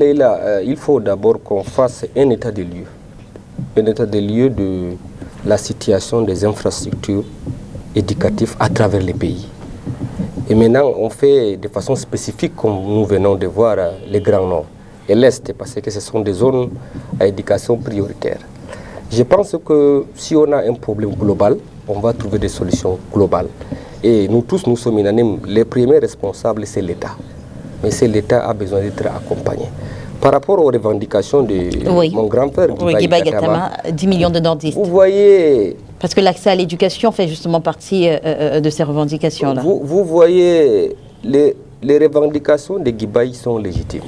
Leïla, il faut d'abord qu'on fasse un état des lieux. Un état des lieux de la situation des infrastructures éducatives à travers les pays. Et maintenant, on fait de façon spécifique, comme nous venons de voir, les Grands Nord et l'Est, parce que ce sont des zones à éducation prioritaire. Je pense que si on a un problème global, on va trouver des solutions globales. Et nous tous, nous sommes unanimes, les premiers responsables, c'est l'État. Mais l'État a besoin d'être accompagné. Par rapport aux revendications de mon grand-père, Guiba Gattama, 10 millions de nordistes. Vous voyez... Parce que l'accès à l'éducation fait justement partie de ces revendications-là. Vous voyez, les revendications de Guibaï sont légitimes.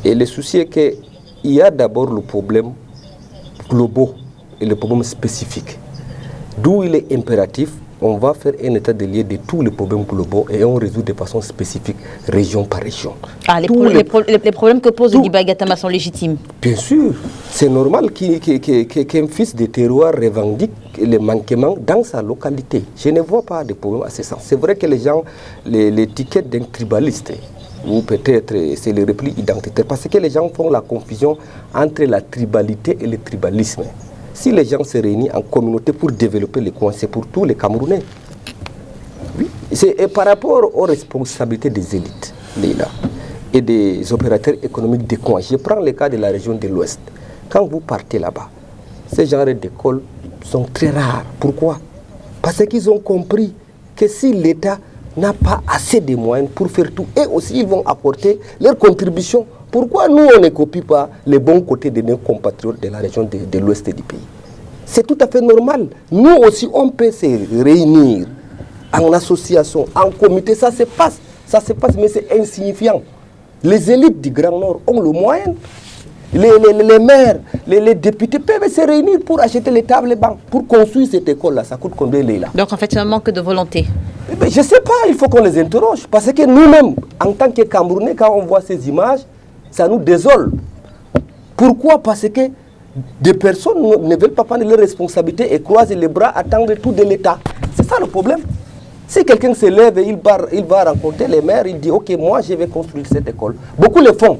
Et le souci est qu'il y a d'abord le problème global et le problème spécifique. D'où il est impératif, on va faire un état des lieux de tous les problèmes globaux et on résout de façon spécifique, région par région. Ah, les problèmes que pose Guiba Gattama sont légitimes. Bien sûr, c'est normal qu'un fils de terroir revendique les manquements dans sa localité. Je ne vois pas de problème à ce sens. C'est vrai que les gens, l'étiquette d'un tribaliste, ou peut-être c'est le repli identitaire, parce que les gens font la confusion entre la tribalité et le tribalisme. Si les gens se réunissent en communauté pour développer les coins, c'est pour tous les Camerounais. Oui. Et par rapport aux responsabilités des élites, Leïla, et des opérateurs économiques des coins, je prends le cas de la région de l'Ouest. Quand vous partez là-bas, ces genres d'écoles sont très rares. Pourquoi? Parce qu'ils ont compris que si l'État n'a pas assez de moyens pour faire tout, et aussi ils vont apporter leur contribution. Pourquoi nous, on ne copie pas les bons côtés de nos compatriotes de la région de l'ouest du pays? C'est tout à fait normal. Nous aussi, on peut se réunir en association, en comité, ça se passe, mais c'est insignifiant. Les élites du Grand Nord ont le moyen. Les maires, les députés peuvent se réunir pour acheter les tables et bancs, pour construire cette école-là. Ça coûte combien, Leïla? Donc en fait, c'est un manque de volonté. Mais je ne sais pas, il faut qu'on les interroge. Parce que nous-mêmes, en tant que Camerounais, quand on voit ces images, ça nous désole. Pourquoi? Parce que des personnes ne veulent pas prendre leurs responsabilités et croiser les bras, attendre tout de l'État. C'est ça le problème. Si quelqu'un se lève et il va rencontrer les maires, il dit « Ok, moi je vais construire cette école ». Beaucoup le font.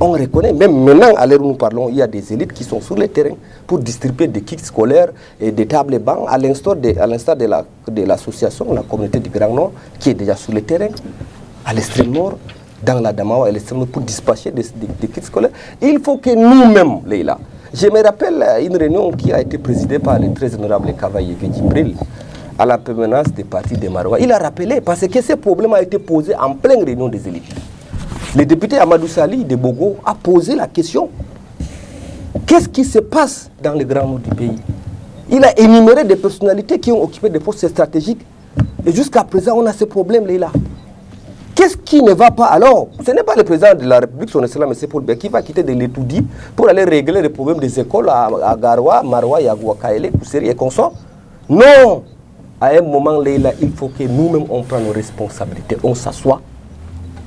On reconnaît, même maintenant, à l'heure où nous parlons, il y a des élites qui sont sur le terrain pour distribuer des kits scolaires et des tables et bancs, à l'instar de l'association, la communauté du Grand Nord, qui est déjà sur le terrain, à l'extrême nord, dans la Damawa et l'extrême nord, pour dispatcher des kits scolaires. Il faut que nous-mêmes, Leïla, je me rappelle une réunion qui a été présidée par le très honorable Kavaye Djibril, à la permanence des partis de Maroua. Il a rappelé, parce que ce problème a été posé en pleine réunion des élites. Le député Amadou Sali de Bogo a posé la question. Qu'est-ce qui se passe dans le grand nord du pays? Il a énuméré des personnalités qui ont occupé des postes stratégiques. Et jusqu'à présent, on a ce problème-là. Qu'est-ce qui ne va pas alors? Ce n'est pas le président de la République, son excellence, M. Paul Biya, qui va quitter de l'Etoudi pour aller régler les problèmes des écoles à Garoua, Maroua, Yagua, Kaele, Kousseri et consorts. Non! À un moment, Leïla, il faut que nous-mêmes, on prenne nos responsabilités. On s'assoit,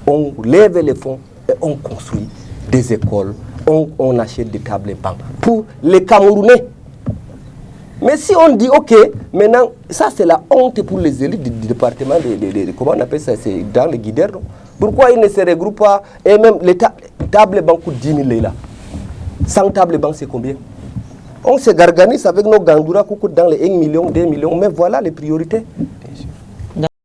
on lève les fonds et on construit des écoles, on achète des tables et bancs pour les Camerounais. Mais si on dit, ok, maintenant, ça c'est la honte pour les élites du département, comment on appelle ça, c'est dans les guidères, non? Pourquoi ils ne se regroupent pas? Et même les tables et bancs coûtent 10 000 Leïla. 100 tables et bancs, c'est combien? On se garganise avec nos gandoura qui coûtent dans les 1 million, 2 millions, mais voilà les priorités.